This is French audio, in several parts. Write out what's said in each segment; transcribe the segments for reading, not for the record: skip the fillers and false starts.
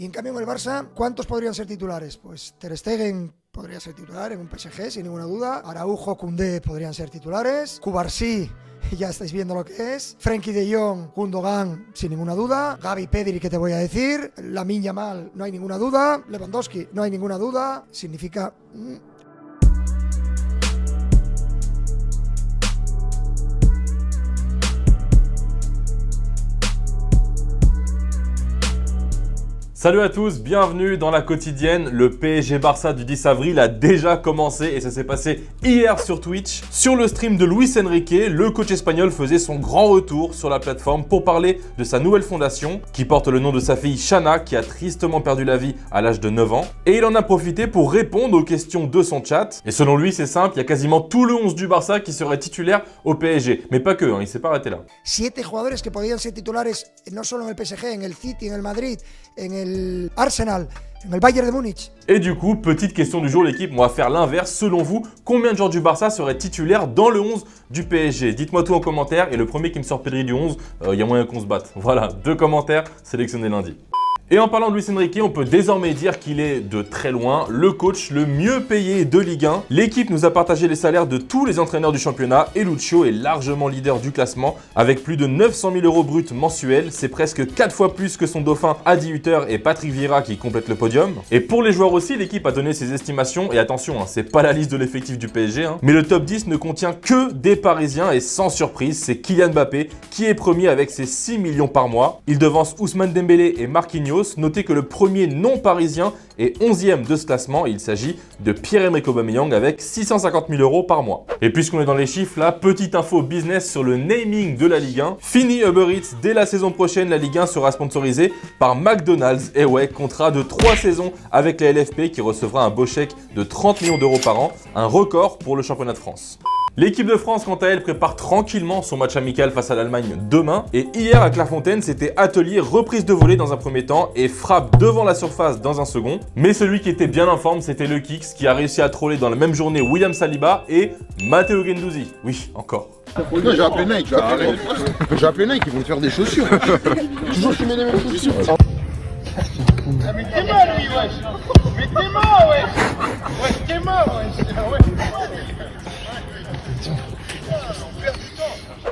Y en cambio en el Barça, ¿cuántos podrían ser titulares? Pues Ter Stegen podría ser titular en un PSG sin ninguna duda. Araujo, Koundé podrían ser titulares. Cubarsí, ya estáis viendo lo que es. Frenkie de Jong, Gundogan sin ninguna duda. Gavi, Pedri, ¿qué te voy a decir? Lamine Yamal, no hay ninguna duda. Lewandowski, no hay ninguna duda. Significa... Salut à tous, bienvenue dans la quotidienne. Le PSG Barça du 10 avril a déjà commencé et ça s'est passé hier sur Twitch. Sur le stream de Luis Enrique, le coach espagnol faisait son grand retour sur la plateforme pour parler de sa nouvelle fondation qui porte le nom de sa fille Shana qui a tristement perdu la vie à l'âge de 9 ans. Et il en a profité pour répondre aux questions de son chat. Et selon lui, c'est simple, il y a quasiment tout le 11 du Barça qui serait titulaire au PSG. Mais pas que, il s'est pas arrêté là. 7 jugadores que podían ser titulares no solo en el PSG, en el City, en el Madrid, en el Arsenal, en el Bayern de Múnich. Et du coup, petite question du jour l'équipe, on va faire l'inverse. Selon vous, combien de joueurs du Barça seraient titulaires dans le 11 du PSG? Dites-moi tout en commentaire et le premier qui me sort Pedri du 11, il y a moyen qu'on se batte. Voilà, 2 commentaires sélectionnés lundi. Et en parlant de Luis Enrique, on peut désormais dire qu'il est de très loin le coach le mieux payé de Ligue 1. L'équipe nous a partagé les salaires de tous les entraîneurs du championnat et Lucho est largement leader du classement avec plus de 900 000 € bruts mensuels. C'est presque 4 fois plus que son dauphin Adi Hütter et Patrick Vieira qui complètent le podium. Et pour les joueurs aussi, l'équipe a donné ses estimations. Et attention, c'est pas la liste de l'effectif du PSG, mais le top 10 ne contient que des Parisiens et sans surprise, c'est Kylian Mbappé qui est premier avec ses 6 millions par mois. Il devance Ousmane Dembélé et Marquinhos. Notez que le premier non-parisien est 11e de ce classement. Il s'agit de Pierre-Emerick Aubameyang avec 650 000 € par mois. Et puisqu'on est dans les chiffres là, petite info business sur le naming de la Ligue 1. Fini Uber Eats, dès la saison prochaine, la Ligue 1 sera sponsorisée par McDonald's. Et ouais, contrat de 3 saisons avec la LFP qui recevra un beau chèque de 30 millions d'euros par an, un record pour le championnat de France. L'équipe de France, quant à elle, prépare tranquillement son match amical face à l'Allemagne demain. Et hier à Clairefontaine, c'était atelier reprise de volée dans un premier temps et frappe devant la surface dans un second. Mais celui qui était bien en forme, c'était le Kix qui a réussi à troller dans la même journée William Saliba et Matteo Guendouzi. Oui, encore. Non, j'ai appelé Nike, j'ai appelé Nike, ils vont te faire des chaussures. Toujours tu mets les mêmes chaussures. Mais t'es mort lui wesh. Mais t'es mort wesh. Wesh t'es mort wesh.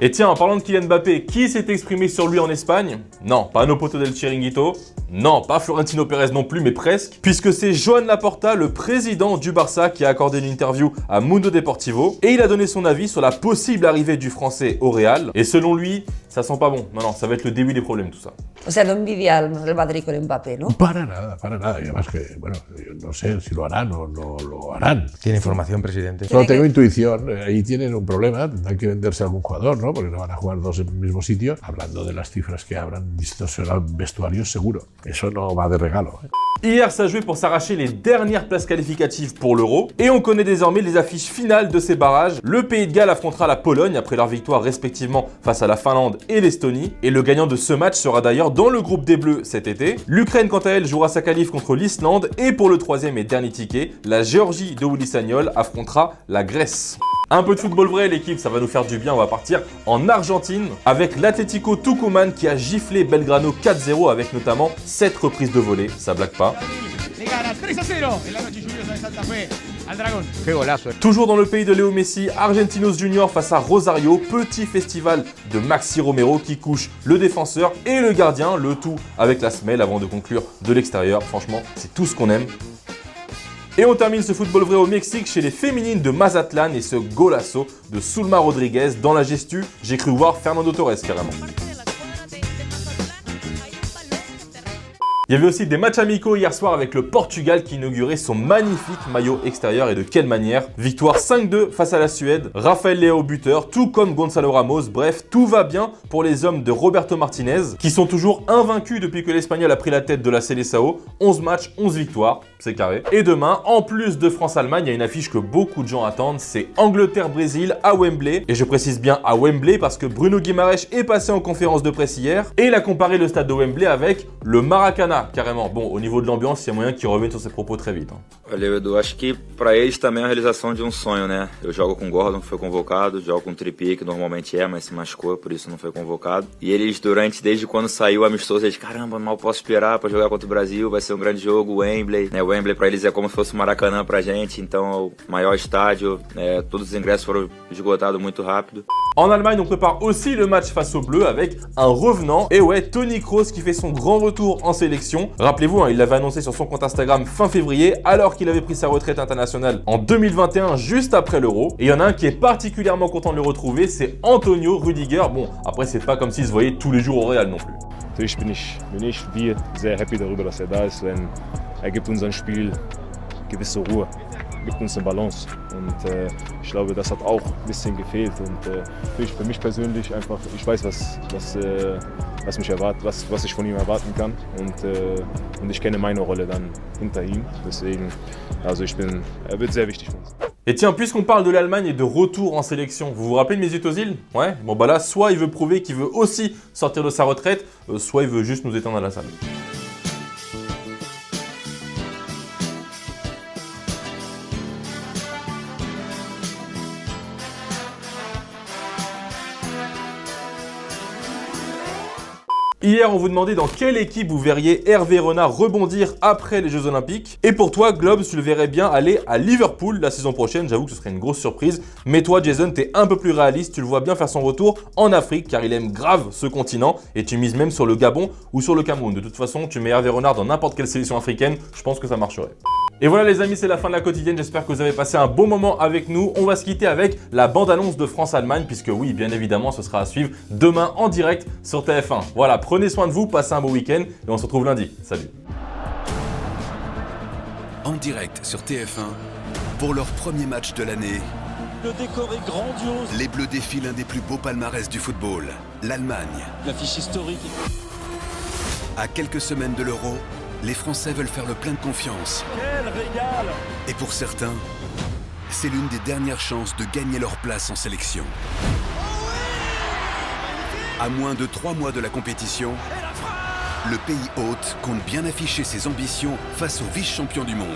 Et tiens, en parlant de Kylian Mbappé, qui s'est exprimé sur lui en Espagne? Non, pas Nopoto del Chiringuito. Non, pas Florentino Pérez non plus, mais presque. Puisque c'est Joan Laporta, le président du Barça, qui a accordé une interview à Mundo Deportivo. Et il a donné son avis sur la possible arrivée du Français au Real. Et selon lui, ça sent pas bon. Non, ça va être le début des problèmes tout ça. O sea, no envidia el Madrid con Mbappé, ¿no? Para nada, para nada. Y además que, bueno, yo no sé si lo harán o no lo harán. ¿Tiene información, presidente? Solo tengo intuición. Ahí tienen un problema. Tendrán que venderse a algún jugador, ¿no? Porque no van a jugar dos en el mismo sitio. Hablando de las cifras que habrán distorsionado vestuarios, seguro. Eso no va de regalo. Hier, ça jouait pour s'arracher les dernières places qualificatives pour l'Euro. Et on connaît désormais les affiches finales de ces barrages. Le Pays de Galles affrontera la Pologne après leur victoire respectivement face à la Finlande et l'Estonie. Et le gagnant de ce match sera d'ailleurs dans le groupe des Bleus cet été. L'Ukraine, quant à elle, jouera sa qualif contre l'Islande. Et pour le troisième et dernier ticket, la Géorgie de Willy Sagnol affrontera la Grèce. Un peu de football vrai, l'équipe, ça va nous faire du bien. On va partir en Argentine avec l'Atlético Tucumán qui a giflé Belgrano 4-0 avec notamment 7 reprises de volée. Ça blague pas. Toujours dans le pays de Léo Messi, Argentinos Junior face à Rosario, petit festival de Maxi Romero qui couche le défenseur et le gardien, le tout avec la semelle avant de conclure de l'extérieur. Franchement, c'est tout ce qu'on aime. Et on termine ce football vrai au Mexique chez les féminines de Mazatlan et ce golasso de Sulma Rodriguez. Dans la gestu, j'ai cru voir Fernando Torres carrément. Il y avait aussi des matchs amicaux hier soir avec le Portugal qui inaugurait son magnifique maillot extérieur et de quelle manière. Victoire 5-2 face à la Suède, Rafael Leao buteur, tout comme Gonzalo Ramos. Bref, tout va bien pour les hommes de Roberto Martinez qui sont toujours invaincus depuis que l'Espagnol a pris la tête de la Seleção. 11 matchs, 11 victoires, c'est carré. Et demain, en plus de France-Allemagne, il y a une affiche que beaucoup de gens attendent, c'est Angleterre-Brésil à Wembley. Et je précise bien à Wembley parce que Bruno Guimaraes est passé en conférence de presse hier et il a comparé le stade de Wembley avec le Maracana. Voilà, carrément. Bon, au niveau de l'ambiance, il y a moyen qu'il revienne sur ses propos très vite. Valeu, Edu. Acho que pra eles também é a realização de sonho, né? Eu jogo com o Gordon, que foi convocado, jogo com o Trippier, que normalmente mas se machucou, por isso não foi convocado. E eles, desde quando saiu o amistoso, eles, caramba, mal posso esperar pra jogar contra o Brasil, vai ser um grande jogo, o Wembley. Né? O Wembley pra eles é como se fosse o Maracanã pra gente, então é o maior estádio, todos os ingressos foram esgotados muito rápido. En Allemagne, on prépare aussi le match face aux Bleus avec un revenant. Et ouais, Toni Kroos qui fait son grand retour en sélection. Rappelez-vous, il l'avait annoncé sur son compte Instagram fin février, alors qu'il avait pris sa retraite internationale en 2021, juste après l'Euro. Et il y en a un qui est particulièrement content de le retrouver, c'est Antonio Rüdiger. Bon, après, c'est pas comme s'il se voyait tous les jours au Real non plus. Natürlich bin wir sehr happy darüber, dass da ist, denn gibt unserem Spiel gewisse Ruhe, gibt uns eine Balance und ich glaube, das hat auch ein bisschen gefehlt und für mich persönlich einfach, ich weiß, was mich erwartet, was ich von ihm erwarten kann und ich kenne meine Rolle dann hinter ihm, deswegen, also er wird sehr wichtig für uns. Et tiens, puisqu'on parle de l'Allemagne et de retour en sélection, vous vous rappelez de Mesut Özil? Ouais, bon bah là, soit il veut prouver qu'il veut aussi sortir de sa retraite, soit il veut juste nous éteindre à la salle. Hier, on vous demandait dans quelle équipe vous verriez Hervé Renard rebondir après les Jeux Olympiques. Et pour toi, Globes, tu le verrais bien aller à Liverpool la saison prochaine. J'avoue que ce serait une grosse surprise. Mais toi, Jason, t'es un peu plus réaliste. Tu le vois bien faire son retour en Afrique car il aime grave ce continent. Et tu mises même sur le Gabon ou sur le Cameroun. De toute façon, tu mets Hervé Renard dans n'importe quelle sélection africaine. Je pense que ça marcherait. Et voilà les amis, c'est la fin de la quotidienne, j'espère que vous avez passé un bon moment avec nous. On va se quitter avec la bande-annonce de France-Allemagne, puisque oui, bien évidemment, ce sera à suivre demain en direct sur TF1. Voilà, prenez soin de vous, passez un beau week-end et on se retrouve lundi. Salut. En direct sur TF1, pour leur premier match de l'année, le décor est grandiose. Les Bleus défilent l'un des plus beaux palmarès du football, l'Allemagne. L'affiche historique. À quelques semaines de l'Euro, les Français veulent faire le plein de confiance. Quel régal! Et pour certains, c'est l'une des dernières chances de gagner leur place en sélection. À moins de 3 mois de la compétition, le pays hôte compte bien afficher ses ambitions face aux vice-champions du monde.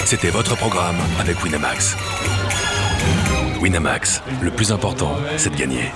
C'était votre programme avec Winamax. Winamax, le plus important, c'est de gagner.